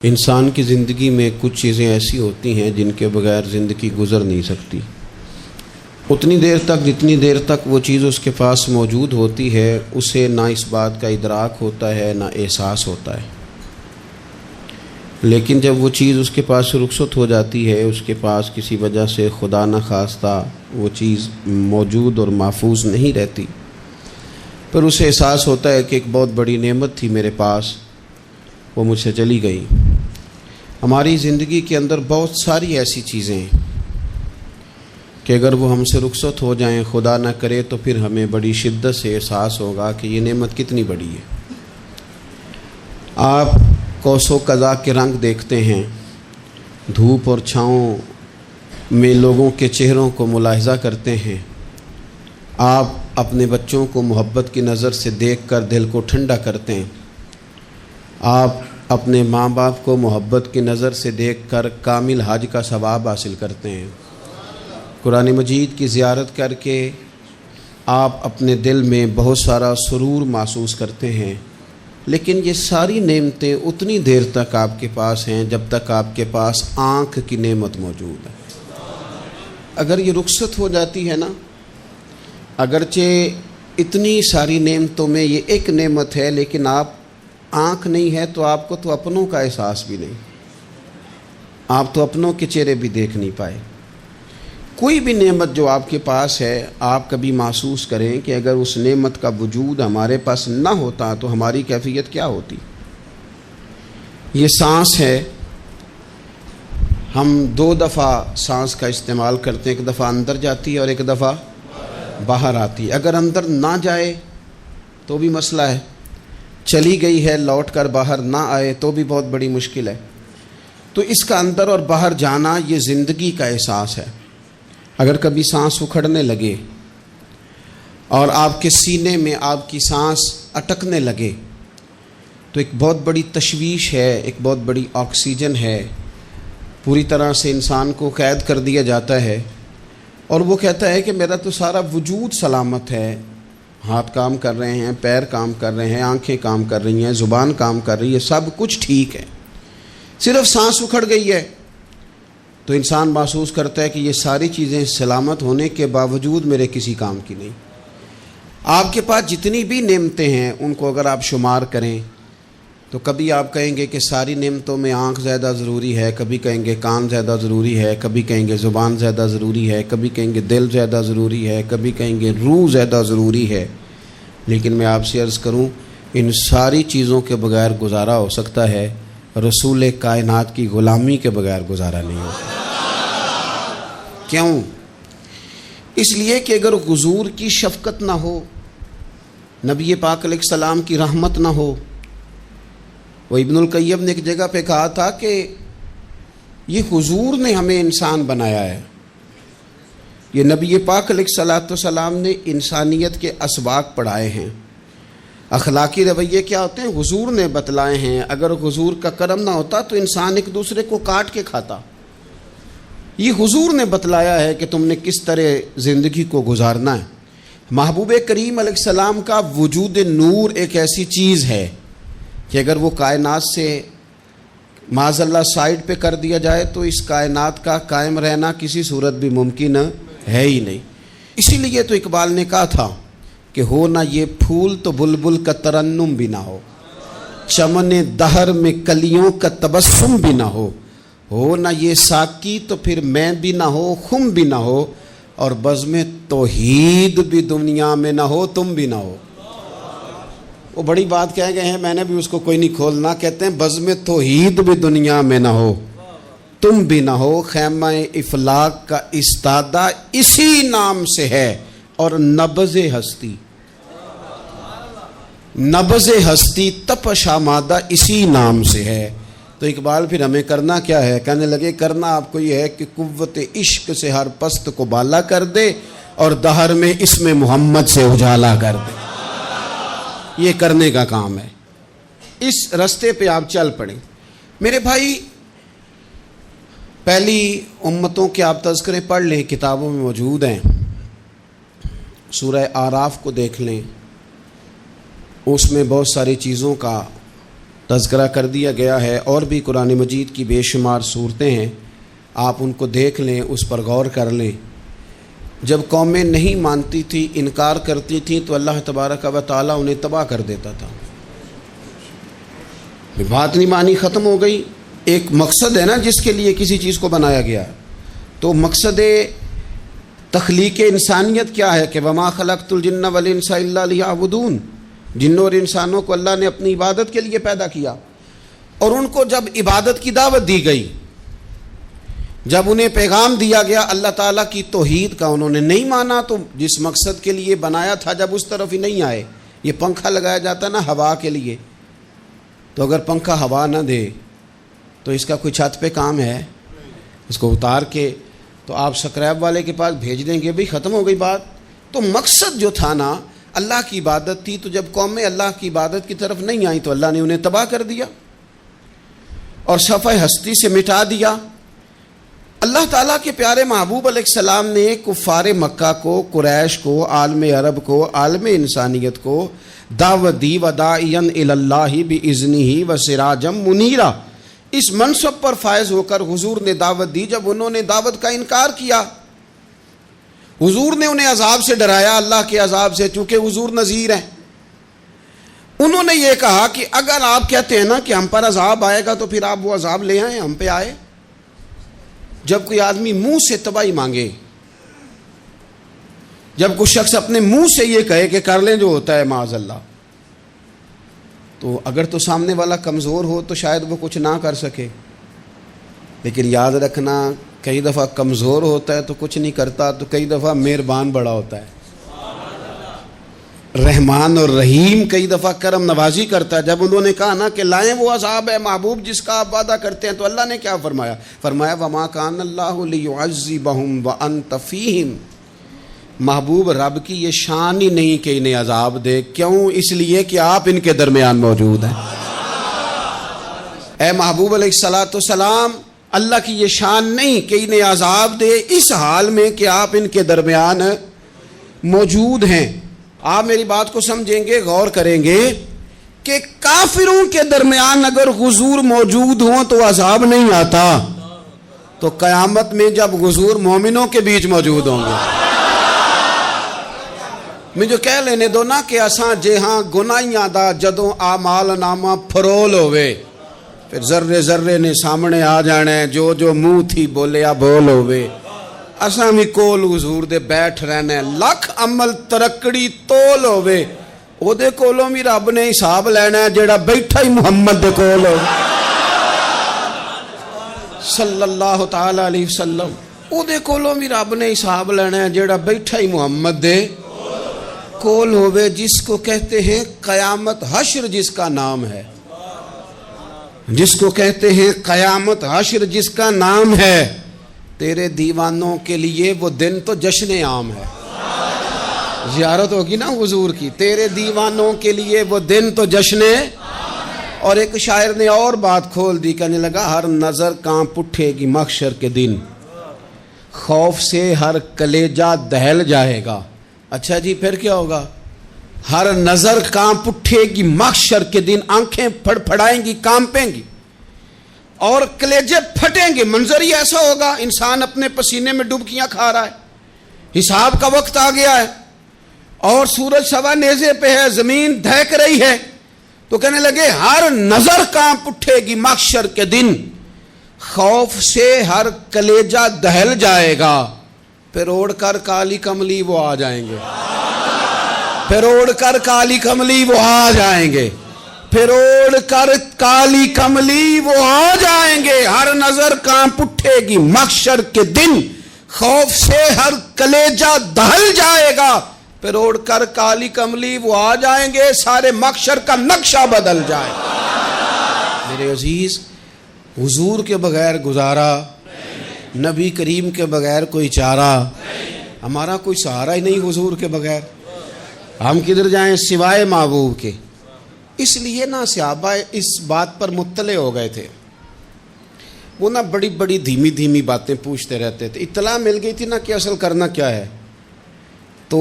انسان کی زندگی میں کچھ چیزیں ایسی ہوتی ہیں جن کے بغیر زندگی گزر نہیں سکتی۔ اتنی دیر تک جتنی دیر تک وہ چیز اس کے پاس موجود ہوتی ہے اسے نہ اس بات کا ادراک ہوتا ہے نہ احساس ہوتا ہے، لیکن جب وہ چیز اس کے پاس سے رخصت ہو جاتی ہے، اس کے پاس کسی وجہ سے خدا نہ خواستہ وہ چیز موجود اور محفوظ نہیں رہتی، پھر اسے احساس ہوتا ہے کہ ایک بہت بڑی نعمت تھی میرے پاس، وہ مجھ سے چلی گئی۔ ہماری زندگی کے اندر بہت ساری ایسی چیزیں ہیں کہ اگر وہ ہم سے رخصت ہو جائیں، خدا نہ کرے، تو پھر ہمیں بڑی شدت سے احساس ہوگا کہ یہ نعمت کتنی بڑی ہے۔ آپ کوس و قزح کے رنگ دیکھتے ہیں، دھوپ اور چھاؤں میں لوگوں کے چہروں کو ملاحظہ کرتے ہیں، آپ اپنے بچوں کو محبت کی نظر سے دیکھ کر دل کو ٹھنڈا کرتے ہیں، آپ اپنے ماں باپ کو محبت کی نظر سے دیکھ کر کامل حج کا ثواب حاصل کرتے ہیں، قرآن مجید کی زیارت کر کے آپ اپنے دل میں بہت سارا سرور محسوس کرتے ہیں، لیکن یہ ساری نعمتیں اتنی دیر تک آپ کے پاس ہیں جب تک آپ کے پاس آنکھ کی نعمت موجود ہے۔ اگر یہ رخصت ہو جاتی ہے نا، اگرچہ اتنی ساری نعمتوں میں یہ ایک نعمت ہے، لیکن آپ آنکھ نہیں ہے تو آپ کو تو اپنوں کا احساس بھی نہیں، آپ تو اپنوں کے چہرے بھی دیکھ نہیں پائے۔ کوئی بھی نعمت جو آپ کے پاس ہے، آپ کبھی محسوس کریں کہ اگر اس نعمت کا وجود ہمارے پاس نہ ہوتا تو ہماری کیفیت کیا ہوتی۔ یہ سانس ہے، ہم دو دفعہ سانس کا استعمال کرتے ہیں، ایک دفعہ اندر جاتی ہے اور ایک دفعہ باہر آتی ہے۔ اگر اندر نہ جائے تو بھی مسئلہ ہے، چلی گئی ہے لوٹ کر باہر نہ آئے تو بھی بہت بڑی مشکل ہے۔ تو اس کا اندر اور باہر جانا یہ زندگی کا احساس ہے۔ اگر کبھی سانس اکھڑنے لگے اور آپ کے سینے میں آپ کی سانس اٹکنے لگے تو ایک بہت بڑی تشویش ہے، ایک بہت بڑی آکسیجن ہے، پوری طرح سے انسان کو قید کر دیا جاتا ہے، اور وہ کہتا ہے کہ میرا تو سارا وجود سلامت ہے، ہاتھ کام کر رہے ہیں، پیر کام کر رہے ہیں، آنکھیں کام کر رہی ہیں، زبان کام کر رہی ہے، سب کچھ ٹھیک ہے، صرف سانس اکھڑ گئی ہے۔ تو انسان محسوس کرتا ہے کہ یہ ساری چیزیں سلامت ہونے کے باوجود میرے کسی کام کی نہیں۔ آپ کے پاس جتنی بھی نعمتیں ہیں ان کو اگر آپ شمار کریں تو کبھی آپ کہیں گے کہ ساری نعمتوں میں آنکھ زیادہ ضروری ہے، کبھی کہیں گے کان زیادہ ضروری ہے، کبھی کہیں گے زبان زیادہ ضروری ہے، کبھی کہیں گے دل زیادہ ضروری ہے، کبھی کہیں گے روح زیادہ ضروری ہے، لیکن میں آپ سے عرض کروں ان ساری چیزوں کے بغیر گزارا ہو سکتا ہے، رسول کائنات کی غلامی کے بغیر گزارا نہیں ہوتا۔ کیوں؟ اس لیے کہ اگر حضور کی شفقت نہ ہو، نبی پاک علیہ السلام کی رحمت نہ ہو، وہ ابن القیم نے ایک جگہ پہ کہا تھا کہ یہ حضور نے ہمیں انسان بنایا ہے، یہ نبی پاک علیہ السلام نے انسانیت کے اسباق پڑھائے ہیں، اخلاقی رویے کیا ہوتے ہیں حضور نے بتلائے ہیں، اگر حضور کا کرم نہ ہوتا تو انسان ایک دوسرے کو کاٹ کے کھاتا۔ یہ حضور نے بتلایا ہے کہ تم نے کس طرح زندگی کو گزارنا ہے۔ محبوب کریم علیہ السلام کا وجود نور ایک ایسی چیز ہے کہ اگر وہ کائنات سے معاذ اللہ سائڈ پہ کر دیا جائے تو اس کائنات کا قائم رہنا کسی صورت بھی ممکن ہے ہی نہیں۔ اسی لیے تو اقبال نے کہا تھا کہ ہو نہ یہ پھول تو بلبل کا ترنم بھی نہ ہو، چمن دہر میں کلیوں کا تبسم بھی نہ ہو نہ یہ ساقی تو پھر میں بھی نہ ہو، خم بھی نہ ہو، اور بزم توحید بھی دنیا میں نہ ہو، تم بھی نہ ہو۔ وہ بڑی بات کہہ گئے ہیں، میں نے بھی اس کو کوئی نہیں کھولنا، کہتے ہیں بزم توحید بھی دنیا میں نہ ہو، تم بھی نہ ہو، خیمہ افلاق کا استادہ اسی نام سے ہے، اور نبض ہستی تپش آمادہ اسی نام سے ہے۔ تو اقبال پھر ہمیں کرنا کیا ہے؟ کہنے لگے کرنا آپ کو یہ ہے کہ قوت عشق سے ہر پست کو بالا کر دے اور دہر میں اسم محمد سے اجالا کر دے۔ یہ کرنے کا کام ہے، اس رستے پہ آپ چل پڑیں۔ میرے بھائی، پہلی امتوں کے آپ تذکرے پڑھ لیں، کتابوں میں موجود ہیں، سورہ اعراف کو دیکھ لیں، اس میں بہت ساری چیزوں کا تذکرہ کر دیا گیا ہے، اور بھی قرآن مجید کی بے شمار صورتیں ہیں، آپ ان کو دیکھ لیں، اس پر غور کر لیں۔ جب قومیں نہیں مانتی تھی، انکار کرتی تھیں، تو اللہ تبارک و تعالیٰ انہیں تباہ کر دیتا تھا۔ بات نہیں مانی، ختم ہو گئی۔ ایک مقصد ہے نا جس کے لیے کسی چیز کو بنایا گیا، تو مقصد تخلیق انسانیت کیا ہے کہ وما خلقت الجن والانس الا لیعبدون، جنوں اور انسانوں کو اللہ نے اپنی عبادت کے لیے پیدا کیا، اور ان کو جب عبادت کی دعوت دی گئی، جب انہیں پیغام دیا گیا اللہ تعالیٰ کی توحید کا، انہوں نے نہیں مانا، تو جس مقصد کے لیے بنایا تھا جب اس طرف ہی نہیں آئے۔ یہ پنکھا لگایا جاتا نا ہوا کے لیے، تو اگر پنکھا ہوا نہ دے تو اس کا کوئی چھت پہ کام ہے؟ اس کو اتار کے تو آپ سکریب والے کے پاس بھیج دیں گے، بھئی ختم ہو گئی بات۔ تو مقصد جو تھا نا اللہ کی عبادت تھی، تو جب قومیں اللہ کی عبادت کی طرف نہیں آئیں تو اللہ نے انہیں تباہ کر دیا اور صفحہ ہستی سے مٹا دیا۔ اللہ تعالیٰ کے پیارے محبوب علیہ السلام نے کفار مکہ کو، قریش کو، عالم عرب کو، عالم انسانیت کو دعوت دی، وداعیا الی اللہ باذنہ وسراجا منیرا۔ اس منصب پر فائز ہو کر حضور نے دعوت دی۔ جب انہوں نے دعوت کا انکار کیا، حضور نے انہیں عذاب سے ڈرایا، اللہ کے عذاب سے، چونکہ حضور نذیر ہیں۔ انہوں نے یہ کہا کہ اگر آپ کہتے ہیں نا کہ ہم پر عذاب آئے گا تو پھر آپ وہ عذاب لے آئیں، ہم پہ آئے۔ جب کوئی آدمی منہ سے تباہی مانگے، جب کوئی شخص اپنے منہ سے یہ کہے کہ کر لیں جو ہوتا ہے معاذ اللہ، تو اگر تو سامنے والا کمزور ہو تو شاید وہ کچھ نہ کر سکے، لیکن یاد رکھنا کئی دفعہ کمزور ہوتا ہے تو کچھ نہیں کرتا، تو کئی دفعہ مہربان بڑا ہوتا ہے، رحمان اور رحیم کئی دفعہ کرم نوازی کرتا ہے۔ جب انہوں نے کہا نا کہ لائیں وہ عذاب ہے محبوب جس کا آپ وعدہ کرتے ہیں، تو اللہ نے کیا فرمایا؟ فرمایا وما کان اللہ لیعذبہم وانت فیہم۔ محبوب رب کی یہ شان ہی نہیں کہ انہیں عذاب دے، کیوں؟ اس لیے کہ آپ ان کے درمیان موجود ہیں۔ اے محبوب علیہ السلام، اللہ کی یہ شان نہیں کہ انہیں عذاب دے اس حال میں کہ آپ ان کے درمیان موجود ہیں۔ آپ میری بات کو سمجھیں گے، غور کریں گے کہ کافروں کے درمیان اگر حضور موجود ہوں تو عذاب نہیں آتا، تو قیامت میں جب حضور مومنوں کے بیچ موجود ہوں گے، مجھے کہہ لینے دو نا کہ اساں جے ہاں گناہیاں دا جدوں اعمال نامہ پھرول ہوئے، پھر ذرے ذرے نے سامنے آ جانا ہے، جو جو منہ تھی بولیا بول ہوئے، اساں بھی کول حضور دے بیٹھ رہنا ہے، لکھ عمل ترکڑی تول ہوئے، او دے کولوں بھی رب نے حساب لینا ہے جیڑا بیٹھا ہی محمد دے کول ہو صلی اللہ تعالی علیہ وسلم، او دے کولوں بھی رب نے حساب لینا ہے جیڑا بیٹھا ہی محمد دے کول ہوئے، جس کو کہتے ہیں قیامت حشر، جس کا نام ہے، جس کو کہتے ہیں قیامت حشر، جس کا نام ہے۔ تیرے دیوانوں کے لیے وہ دن تو جشن عام ہے، زیارت ہوگی نا حضور کی، تیرے دیوانوں کے لیے وہ دن تو جشن۔ اور ایک شاعر نے اور بات کھول دی، کہنے لگا ہر نظر کانپ اٹھے گی محشر کے دن، خوف سے ہر کلیجہ دہل جائے گا۔ اچھا جی پھر کیا ہوگا؟ ہر نظر کانپ اٹھے گی محشر کے دن، آنکھیں پھڑ پھڑائیں گی، کانپیں گی اور کلیجے پھٹیں گے۔ منظر ہی ایسا ہوگا، انسان اپنے پسینے میں ڈبکیاں کھا رہا ہے، حساب کا وقت آ گیا ہے اور سورج سوا نیزے پہ ہے، زمین دہک رہی ہے، تو کہنے لگے ہر نظر کانپ اٹھے گی محشر کے دن، خوف سے ہر کلیجہ دہل جائے گا، پھر اوڑھ کر کالی کملی وہ آ جائیں گے، پھر اوڑھ کر کالی کملی وہ آ جائیں گے، پھر اوڑھ کر کالی کملی وہ آ جائیں گے، ہر نظر کانپ اٹھے گی محشر کے دن، خوف سے ہر کلیجہ دہل جائے گا، پھر اوڑھ کر کالی کملی وہ آ جائیں گے، سارے محشر کا نقشہ بدل جائے گا۔ میرے عزیز، حضور کے بغیر گزارا، نبی کریم کے بغیر کوئی چارہ، ہمارا کوئی سہارا ہی نہیں حضور کے بغیر، ہم کدھر جائیں سوائے محبوب کے۔ اس لیے نا صحابہ اس بات پر مطلع ہو گئے تھے، وہ نا بڑی بڑی دھیمی دھیمی باتیں پوچھتے رہتے تھے، اطلاع مل گئی تھی نا کہ اصل کرنا کیا ہے، تو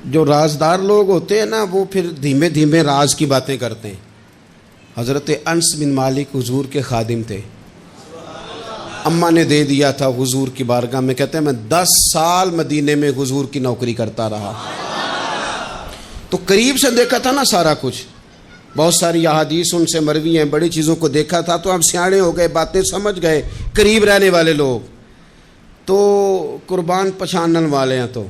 جو رازدار لوگ ہوتے ہیں نا وہ پھر دھیمے دھیمے راز کی باتیں کرتے ہیں، حضرت انس بن مالک حضور کے خادم تھے. اماں نے دے دیا تھا حضور کی بارگاہ میں. کہتے ہیں میں 10 سال مدینے میں حضور کی نوکری کرتا رہا, تو قریب سے دیکھا تھا نا سارا کچھ. بہت ساری احادیث ان سے مروی ہیں, بڑی چیزوں کو دیکھا تھا. تو اب سیانے ہو گئے, باتیں سمجھ گئے, قریب رہنے والے لوگ. تو قربان پچھانن والے ہیں, تو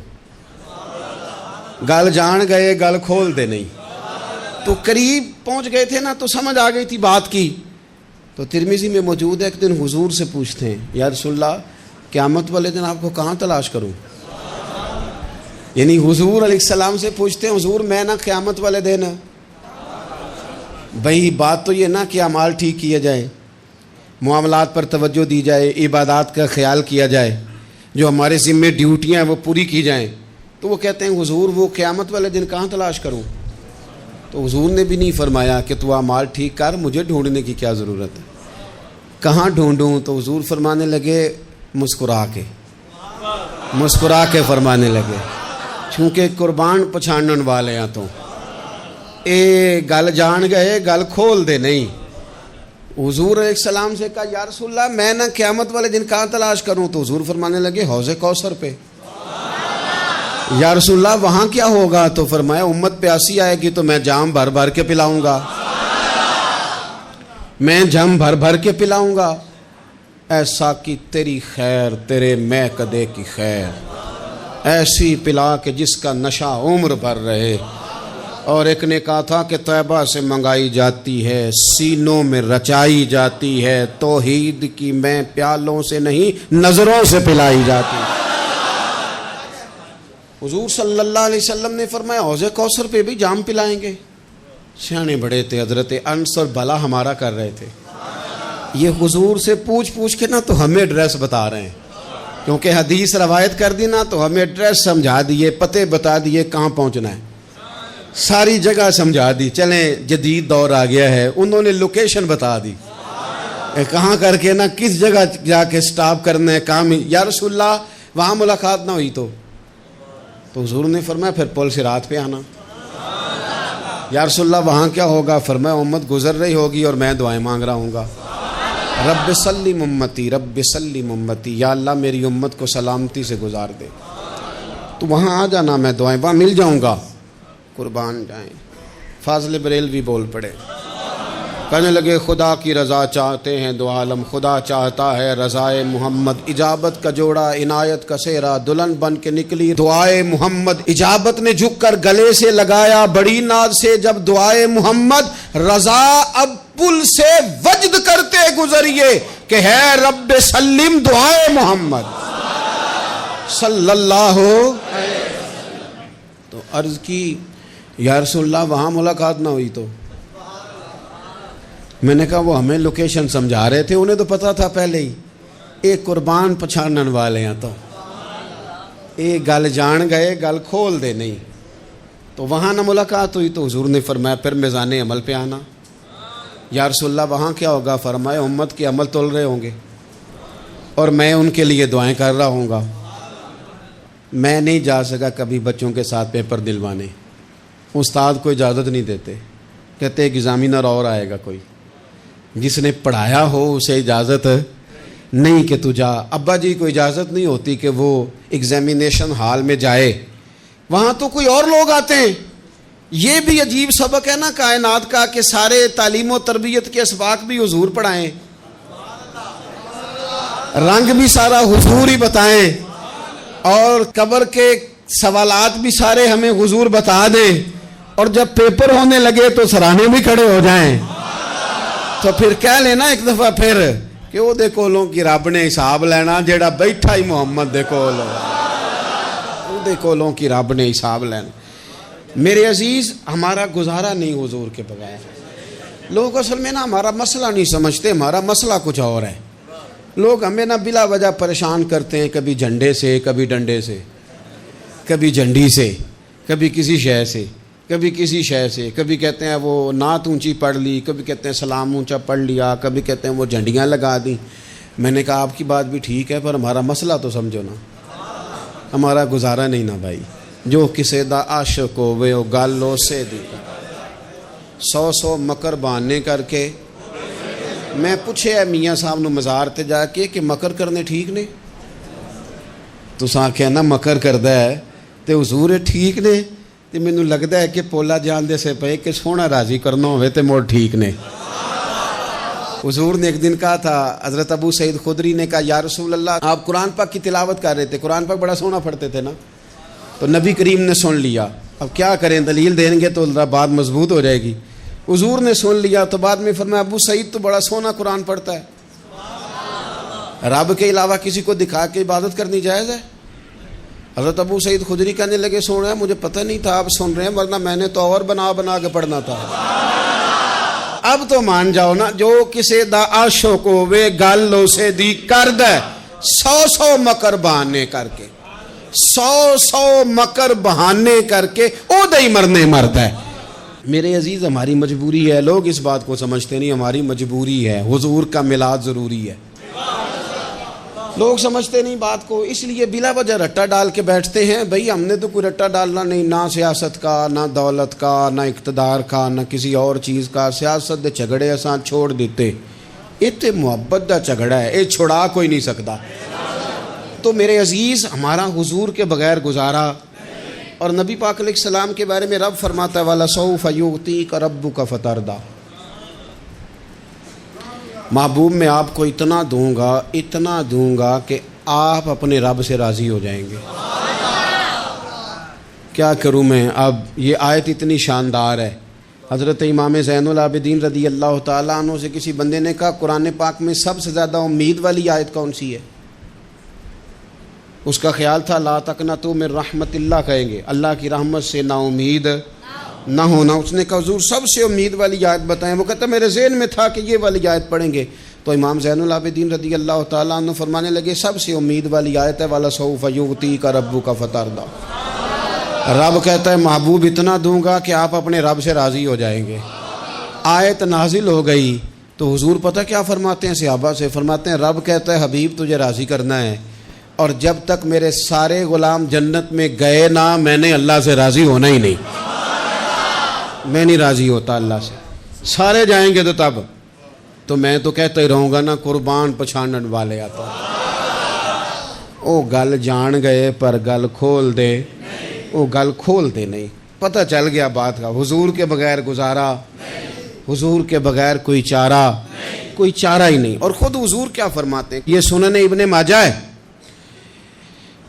گل جان گئے گل کھول دے نہیں. تو قریب پہنچ گئے تھے نا, تو سمجھ آ گئی تھی بات کی. تو ترمذی میں موجود ہے, ایک دن حضور سے پوچھتے ہیں یا رسول اللہ قیامت والے دن آپ کو کہاں تلاش کروں. یعنی حضور علیہ السلام سے پوچھتے ہیں حضور میں نا قیامت والے دن, بھئی بات تو یہ نا کہ اعمال ٹھیک کیا جائے, معاملات پر توجہ دی جائے, عبادات کا خیال کیا جائے, جو ہمارے ذمے ڈیوٹیاں ہیں وہ پوری کی جائیں. تو وہ کہتے ہیں حضور وہ قیامت والے دن کہاں تلاش کروں. تو حضور نے بھی نہیں فرمایا کہ تو اعمال ٹھیک کر, مجھے ڈھونڈنے کی کیا ضرورت ہے, کہاں ڈھونڈوں. تو حضور فرمانے لگے مسکرا کے فرمانے لگے, چونکہ قربان پچھانن والے ہیں تو اے گل جان گئے گل کھول دے نہیں. حضور علیہ السلام سے کہا یا رسول اللہ میں نہ قیامت والے دن کہاں تلاش کروں. تو حضور فرمانے لگے حوض کوثر پہ. یا رسول اللہ وہاں کیا ہوگا. تو فرمایا امت پیاسی آئے گی تو میں جام بھر بھر کے پلاؤں گا, میں جام بھر بھر کے پلاؤں گا. ایسا کہ تیری خیر تیرے میں کدے کی خیر, ایسی پلا کہ جس کا نشہ عمر بھر رہے. اور ایک نے کہا تھا کہ طیبہ سے منگائی جاتی ہے, سینوں میں رچائی جاتی ہے, توحید کی میں پیالوں سے نہیں نظروں سے پلائی جاتی. حضور صلی اللہ علیہ وسلم نے فرمایا حوض کوثر پہ بھی جام پلائیں گے. سیانے بڑے تھے حضرت انس, اور بھلا ہمارا کر رہے تھے. یہ حضور سے پوچھ کے نا تو ہمیں ایڈریس بتا رہے ہیں, کیونکہ حدیث روایت کر دی نا تو ہمیں ایڈریس سمجھا دیے, پتے بتا دیے کہاں پہنچنا ہے, ساری جگہ سمجھا دی. چلیں جدید دور آ گیا ہے, انہوں نے لوکیشن بتا دی کہاں کر کے نا کس جگہ جا کے سٹاپ کرنا ہے کام. یا رسول اللہ وہاں ملاقات نہ ہوئی تو حضور نے فرمایا پھر پل صراط پہ آنا. یا رسول اللہ وہاں کیا ہوگا. فرمایا امت گزر رہی ہوگی اور میں دعائیں مانگ رہا ہوں گا, رب سلم امتی رب سلم امتی, یا اللہ میری امت کو سلامتی سے گزار دے. تو وہاں آ جانا, میں دعائیں وہاں مل جاؤں گا. قربان جائیں. فاضل بریلوی بول پڑے, کہنے لگے خدا کی رضا چاہتے ہیں دو عالم, خدا چاہتا ہے رضائے محمد. اجابت کا جوڑا عنایت کا سہرا, دلہن بن کے نکلی دعائے محمد. اجابت نے جھک کر گلے سے لگایا بڑی ناز سے جب دعائے محمد. رضا اب پل سے وجد کرتے گزریے کہ ہے رب سلم دعائے محمد صلی اللہ علیہ وسلم. تو عرض کی یا رسول اللہ وہاں ملاقات نہ ہوئی. تو میں نے کہا وہ ہمیں لوکیشن سمجھا رہے تھے, انہیں تو پتا تھا پہلے ہی. ایک قربان پچھانن والے ہیں, تو ایک گل جان گئے گل کھول دے نہیں. تو وہاں نہ ملاقات ہوئی تو حضور نے فرمایا پھر میزان عمل پہ آنا. یا رسول اللہ وہاں کیا ہوگا. فرمایا امت کے عمل تول رہے ہوں گے اور میں ان کے لیے دعائیں کر رہا ہوں گا. میں نہیں جا سکا کبھی بچوں کے ساتھ پیپر دلوانے, استاد کو اجازت نہیں دیتے, کہتے ایک ایگزامینر اور آئے گا کوئی, جس نے پڑھایا ہو اسے اجازت نہیں کہ تو جا. ابا جی کو اجازت نہیں ہوتی کہ وہ ایگزامینیشن ہال میں جائے, وہاں تو کوئی اور لوگ آتے ہیں. یہ بھی عجیب سبق ہے نا کائنات کا کہ سارے تعلیم و تربیت کے اسباق بھی حضور پڑھائیں, رنگ بھی سارا حضور ہی بتائیں, اور قبر کے سوالات بھی سارے ہمیں حضور بتا دیں, اور جب پیپر ہونے لگے تو سرانے بھی کھڑے ہو جائیں. تو پھر کہہ لینا ایک دفعہ پھر کہ وہ دے کولوں کی رب نے حساب لینا, جیڑا بیٹھا ہی محمد دے کول, وہ دے کولوں کی رب نے حساب لینا. میرے عزیز ہمارا گزارا نہیں حضور کے بغیر. لوگ اصل میں نا ہمارا مسئلہ نہیں سمجھتے, ہمارا مسئلہ کچھ اور ہے. لوگ ہمیں نا بلا وجہ پریشان کرتے ہیں, کبھی جھنڈے سے, کبھی ڈنڈے سے, کبھی جھنڈی سے, کبھی کسی شے سے, کبھی کسی شے سے. کبھی کہتے ہیں وہ نعت اونچی پڑھ لی, کبھی کہتے ہیں سلام اونچا پڑھ لیا, کبھی کہتے ہیں وہ جھنڈیاں لگا دیں. میں نے کہا آپ کی بات بھی ٹھیک ہے, پر ہمارا مسئلہ تو سمجھو نا, ہمارا گزارا نہیں نا بھائی. جو کسے دا عاشق ہوئے او گالو سے دی. 100 مکر بہانے کر کے میں پوچھے میاں صاحب نو مزار تے جا کے کہ مکر کرنے ٹھیک نے؟ تساں آکھیا نا مکر کردا ہے تے حضور ٹھیک نے؟ تے مینوں لگدا ہے کہ پولا جان دے سے پے کہ سونا راضی کرنا ہوئے تے موڑ ٹھیک نے۔ حضور نے ایک دن کہا تھا، حضرت ابو سعید خدری نے کہا یا رسول اللہ آپ قرآن پاک کی تلاوت کر رہے تھے، قرآن پاک بڑا سونا پڑھتے تھے نا؟ تو نبی کریم نے سن لیا، اب کیا کریں، دلیل دیں گے تو بات مضبوط ہو جائے گی۔ حضور نے سن لیا تو بعد میں فرمایا ابو سعید تو بڑا سونا قرآن پڑھتا ہے، رب کے علاوہ کسی کو دکھا کے عبادت کرنی جائز ہے؟ حضرت ابو سعید خدری کہنے لگے سن رہے ہیں، مجھے پتہ نہیں تھا آپ سن رہے ہیں، ورنہ میں نے تو اور بنا بنا کے پڑھنا تھا۔ اب تو مان جاؤ نا، جو کسے دا عاشق ہوئے گل اسے دی کرد ہے، 100 مکر بہانے کر کے، 100 مکر بہانے کر کے او دہی مرنے مرد ہے۔ میرے عزیز ہماری مجبوری ہے، لوگ اس بات کو سمجھتے نہیں، ہماری مجبوری ہے، حضور کا میلاد ضروری ہے، لوگ سمجھتے نہیں بات کو، اس لیے بلا وجہ رٹا ڈال کے بیٹھتے ہیں۔ بھئی ہم نے تو کوئی رٹا ڈالنا نہیں، نہ سیاست کا، نہ دولت کا، نہ اقتدار کا، نہ کسی اور چیز کا۔ سیاست دے جھگڑے اساں چھوڑ دیتے، یہ تے محبت دا جھگڑا ہے، یہ چھڑا کوئی نہیں سکتا۔ تو میرے عزیز ہمارا حضور کے بغیر گزارا، اور نبی پاک علیہ السلام کے بارے میں رب فرماتا ہے وَلَسَوْفَ يُعْطِيكَ رَبُّكَ فَتَرْضَىٰ، محبوب میں آپ کو اتنا دوں گا کہ آپ اپنے رب سے راضی ہو جائیں گے۔ کیا کروں میں اب، یہ آیت اتنی شاندار ہے۔ حضرت امام زین العابدین رضی اللہ تعالیٰ عنہ سے کسی بندے نے کہا قرآن پاک میں سب سے زیادہ امید والی آیت کون سی ہے؟ اس کا خیال تھا لا تقنطوا من رحمت اللہ کہیں گے، اللہ کی رحمت سے نا امید نہ ہونا۔ اس نے کہا حضور سب سے امید والی آیت بتائیں، وہ کہتا میرے ذہن میں تھا کہ یہ والی آیت پڑھیں گے۔ تو امام زین العابدین رضی اللہ تعالیٰ عنہ فرمانے لگے سب سے امید والی آیت ہے وَلَسَوْفَ يُعْطِيكَ رَبُّكَ فَتَرْضَىٰ، رب کہتا ہے محبوب اتنا دوں گا کہ آپ اپنے رب سے راضی ہو جائیں گے۔ آیت نازل ہو گئی تو حضور پتہ کیا فرماتے ہیں صحابہ سے؟ فرماتے ہیں رب کہتا ہے حبیب تجھے راضی کرنا ہے، اور جب تک میرے سارے غلام جنت میں گئے نہ میں نے اللہ سے راضی ہونا ہی نہیں، میں نہیں راضی ہوتا اللہ سے، سارے جائیں گے تو تب تو میں تو کہتا ہی رہوں گا نا قربان پچھانن والے آتا، او گل جان گئے پر گل کھول دے، او گل کھول دے نہیں، پتہ چل گیا بات کا۔ حضور کے بغیر گزارا، حضور کے بغیر کوئی چارہ ہی نہیں۔ اور خود حضور کیا فرماتے ہیں، یہ سنن ابن ماجہ ہے،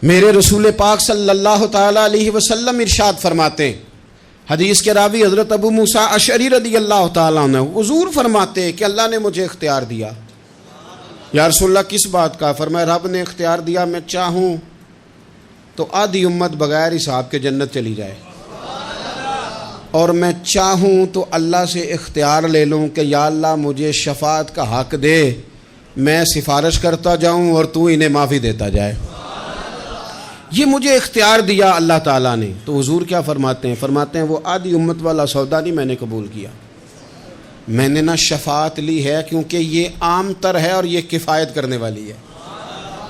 میرے رسول پاک صلی اللہ تعالیٰ علیہ وسلم ارشاد فرماتے ہیں، حدیث کے راوی حضرت ابو موسیٰ اشعری رضی اللہ تعالیٰ عنہ، حضور فرماتے ہیں کہ اللہ نے مجھے اختیار دیا۔ یا رسول اللہ کس بات کا؟ فرمایا رب نے اختیار دیا میں چاہوں تو آدھی امت بغیر حساب کے جنت چلی جائے، اور میں چاہوں تو اللہ سے اختیار لے لوں کہ یا اللہ مجھے شفاعت کا حق دے، میں سفارش کرتا جاؤں اور تو انہیں معافی دیتا جائے، یہ مجھے اختیار دیا اللہ تعالیٰ نے۔ تو حضور کیا فرماتے ہیں؟ فرماتے ہیں وہ آدھی امت والا سودا نہیں میں نے قبول کیا، میں نے نہ شفاعت لی ہے کیونکہ یہ عام تر ہے اور یہ کفایت کرنے والی ہے،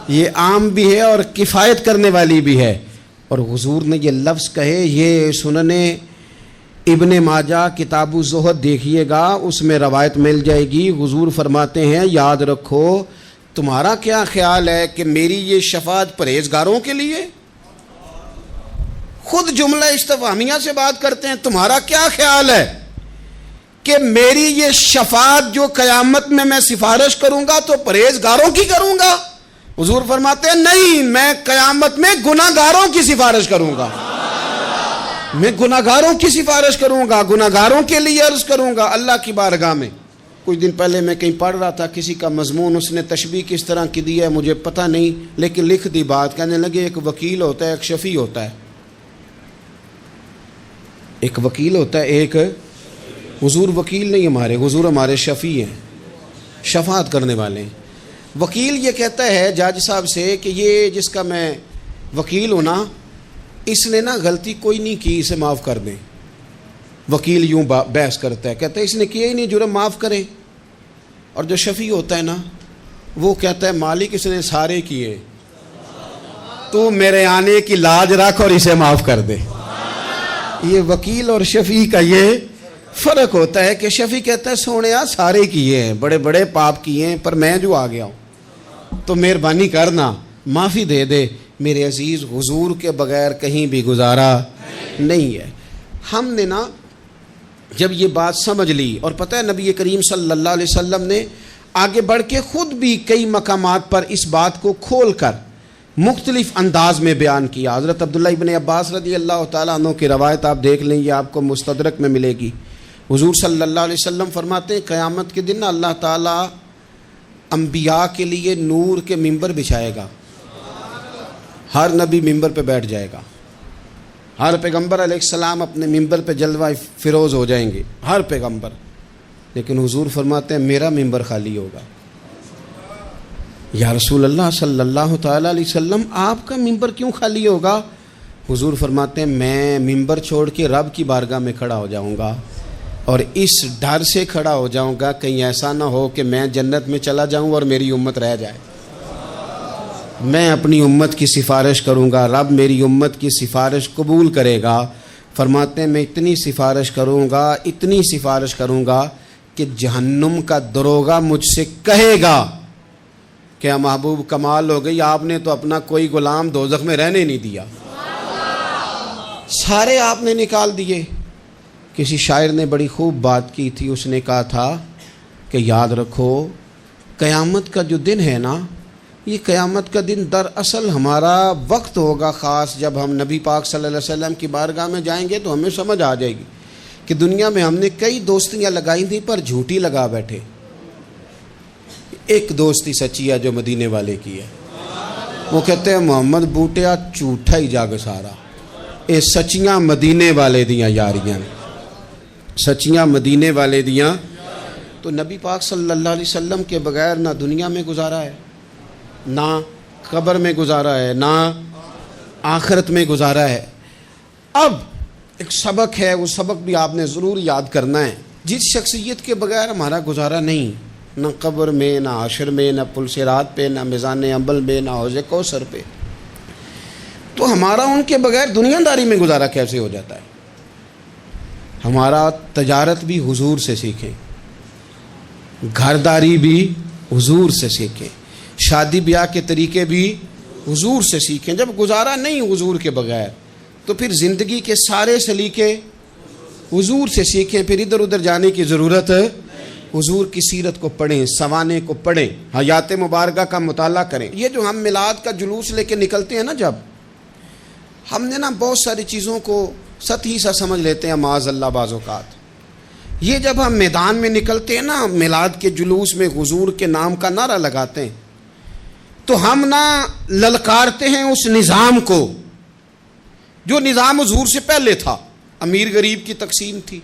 یہ عام بھی ہے اور کفایت کرنے والی بھی ہے۔ اور حضور نے یہ لفظ کہے، یہ سنن ابن ماجہ کتاب الزہد دیکھیے گا، اس میں روایت مل جائے گی۔ حضور فرماتے ہیں یاد رکھو تمہارا کیا خیال ہے کہ میری یہ شفاعت پرہیزگاروں کے لیے؟ خود جملہ استفہامیہ سے بات کرتے ہیں، تمہارا کیا خیال ہے کہ میری یہ شفاعت جو قیامت میں میں سفارش کروں گا تو پرہیزگاروں کی کروں گا؟ حضور فرماتے ہیں نہیں، میں قیامت میں گناہ گاروں کی سفارش کروں گا، میں گناہ گاروں کی سفارش کروں گا، گناہ گاروں کے لیے عرض کروں گا اللہ کی بارگاہ میں۔ کچھ دن پہلے میں کہیں پڑھ رہا تھا کسی کا مضمون، اس نے تشبیہ کس طرح کی دی ہے مجھے پتہ نہیں، لیکن لکھ دی بات، کہنے لگے ایک وکیل ہوتا ہے ایک شفیع ہوتا ہے، ایک وکیل ہوتا ہے ایک، حضور وکیل نہیں ہمارے، حضور ہمارے شفیع ہیں، شفاعت کرنے والے ہیں۔ وکیل یہ کہتا ہے جج صاحب سے کہ یہ جس کا میں وکیل ہوں نا اس نے نا غلطی کوئی نہیں کی، اسے معاف کر دیں۔ وکیل یوں بحث کرتا ہے، کہتا ہے اس نے کیا ہی نہیں، جرم معاف کریں۔ اور جو شفیع ہوتا ہے نا وہ کہتا ہے مالک اس نے سارے کیے، تو میرے آنے کی لاج رکھ اور اسے معاف کر دے۔ یہ وکیل اور شفیع کا یہ فرق ہوتا ہے کہ شفیع کہتا ہے سونیا سارے کیے ہیں، بڑے بڑے پاپ کیے ہیں، پر میں جو آ گیا ہوں تو مہربانی کرنا معافی دے دے۔ میرے عزیز، حضور کے بغیر کہیں بھی گزارا نہیں ہے۔ ہم نے نا جب یہ بات سمجھ لی، اور پتہ ہے نبی کریم صلی اللہ علیہ وسلم نے آگے بڑھ کے خود بھی کئی مقامات پر اس بات کو کھول کر مختلف انداز میں بیان کیا۔ حضرت عبداللہ ابن عباس رضی اللہ تعالیٰ عنہ کی روایت آپ دیکھ لیں، یہ آپ کو مستدرک میں ملے گی۔ حضور صلی اللہ علیہ وسلم فرماتے ہیں قیامت کے دن اللہ تعالیٰ انبیاء کے لیے نور کے ممبر بچھائے گا، ہر نبی ممبر پہ بیٹھ جائے گا، ہر پیغمبر علیہ السلام اپنے ممبر پہ جلوہ فروز ہو جائیں گے، ہر پیغمبر۔ لیکن حضور فرماتے ہیں میرا ممبر خالی ہوگا۔ یا رسول اللہ صلی اللہ تعالیٰ علیہ وسلم آپ کا ممبر کیوں خالی ہوگا؟ حضور فرماتے ہیں میں ممبر چھوڑ کے رب کی بارگاہ میں کھڑا ہو جاؤں گا، اور اس ڈر سے کھڑا ہو جاؤں گا کہیں ایسا نہ ہو کہ میں جنت میں چلا جاؤں اور میری امت رہ جائے۔ میں اپنی امت کی سفارش کروں گا، رب میری امت کی سفارش قبول کرے گا۔ فرماتے ہیں میں اتنی سفارش کروں گا، اتنی سفارش کروں گا کہ جہنم کا دروغہ مجھ سے کہے گا کہ محبوب کمال ہو گئی، آپ نے تو اپنا کوئی غلام دوزخ میں رہنے نہیں دیا، سارے آپ نے نکال دیے۔ کسی شاعر نے بڑی خوب بات کی تھی، اس نے کہا تھا کہ یاد رکھو قیامت کا جو دن ہے نا، یہ قیامت کا دن دراصل ہمارا وقت ہوگا خاص، جب ہم نبی پاک صلی اللہ علیہ وسلم کی بارگاہ میں جائیں گے تو ہمیں سمجھ آ جائے گی کہ دنیا میں ہم نے کئی دوستیاں لگائی تھیں پر جھوٹی لگا بیٹھے۔ ایک دوستی سچی ہے جو مدینے والے کی ہے، وہ کہتے ہیں محمد بوٹیا جھوٹا ہی جاگ سارا، اے سچیاں مدینے والے دیاں یاریاں، سچیاں مدینے والے دیاں۔ تو نبی پاک صلی اللہ علیہ وسلم کے بغیر نہ دنیا میں گزارا ہے، نہ قبر میں گزارا ہے، نہ آخرت میں گزارا ہے۔ اب ایک سبق ہے، وہ سبق بھی آپ نے ضرور یاد کرنا ہے۔ جس شخصیت کے بغیر ہمارا گزارا نہیں، نہ قبر میں، نہ حشر میں، نہ پل صراط پہ، نہ میزان عمل میں، نہ حوض کوثر پہ، تو ہمارا ان کے بغیر دنیا داری میں گزارا کیسے ہو جاتا ہے؟ ہمارا تجارت بھی حضور سے سیکھیں، گھرداری بھی حضور سے سیکھیں، شادی بیاہ کے طریقے بھی حضور سے سیکھیں۔ جب گزارا نہیں حضور کے بغیر تو پھر زندگی کے سارے سلیقے حضور سے سیکھیں، پھر ادھر ادھر جانے کی ضرورت ہے۔ حضور کی سیرت کو پڑھیں، سوانے کو پڑھیں، حیات مبارکہ کا مطالعہ کریں۔ یہ جو ہم میلاد کا جلوس لے کے نکلتے ہیں نا، جب ہم نے نا بہت ساری چیزوں کو سطحی سا سمجھ لیتے ہیں معاذ اللہ بعض اوقات۔ یہ جب ہم میدان میں نکلتے ہیں نا، میلاد کے جلوس میں حضور کے نام کا نعرہ لگاتے ہیں، تو ہم نہ للکارتے ہیں اس نظام کو جو نظام حضور سے پہلے تھا۔ امیر غریب کی تقسیم تھی،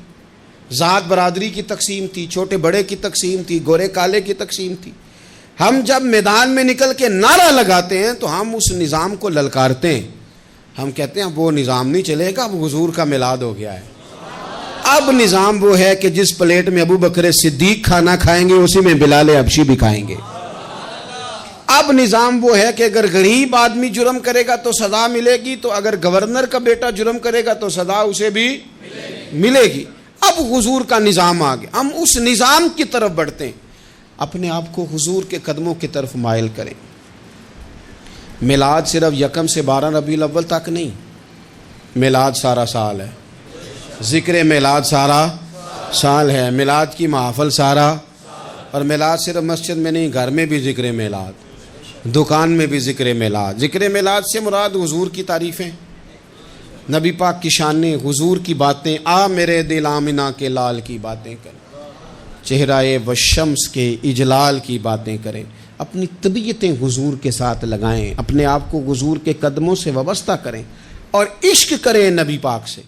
ذات برادری کی تقسیم تھی، چھوٹے بڑے کی تقسیم تھی، گورے کالے کی تقسیم تھی۔ ہم جب میدان میں نکل کے نعرہ لگاتے ہیں تو ہم اس نظام کو للکارتے ہیں، ہم کہتے ہیں وہ نظام نہیں چلے گا، اب حضور کا میلاد ہو گیا ہے۔ اب نظام وہ ہے کہ جس پلیٹ میں ابو بکر صدیق کھانا کھائیں گے اسی میں بلال حبشی بھی کھائیں گے۔ اب نظام وہ ہے کہ اگر غریب آدمی جرم کرے گا تو سزا ملے گی، تو اگر گورنر کا بیٹا جرم کرے گا تو سزا اسے بھی ملے گی۔ اب حضور کا نظام آ گیا، ہم اس نظام کی طرف بڑھتے ہیں۔ اپنے آپ کو حضور کے قدموں کی طرف مائل کریں۔ میلاد صرف 1 سے 12 ربیع الاول تک نہیں، میلاد سارا سال ہے، ذکر میلاد سارا سال ہے، میلاد کی محفل سارا، اور میلاد صرف مسجد میں نہیں، گھر میں بھی ذکر میلاد، دکان میں بھی ذکر میلاد۔ ذکر میلاد سے مراد حضور کی تعریفیں، نبی پاک کی شانیں، حضور کی باتیں، آ میرے دل آمنہ کے لال کی باتیں کر، چہرہ والشمس کے اجلال کی باتیں کریں۔ اپنی طبیعتیں حضور کے ساتھ لگائیں، اپنے آپ کو حضور کے قدموں سے وابستہ کریں اور عشق کریں نبی پاک سے۔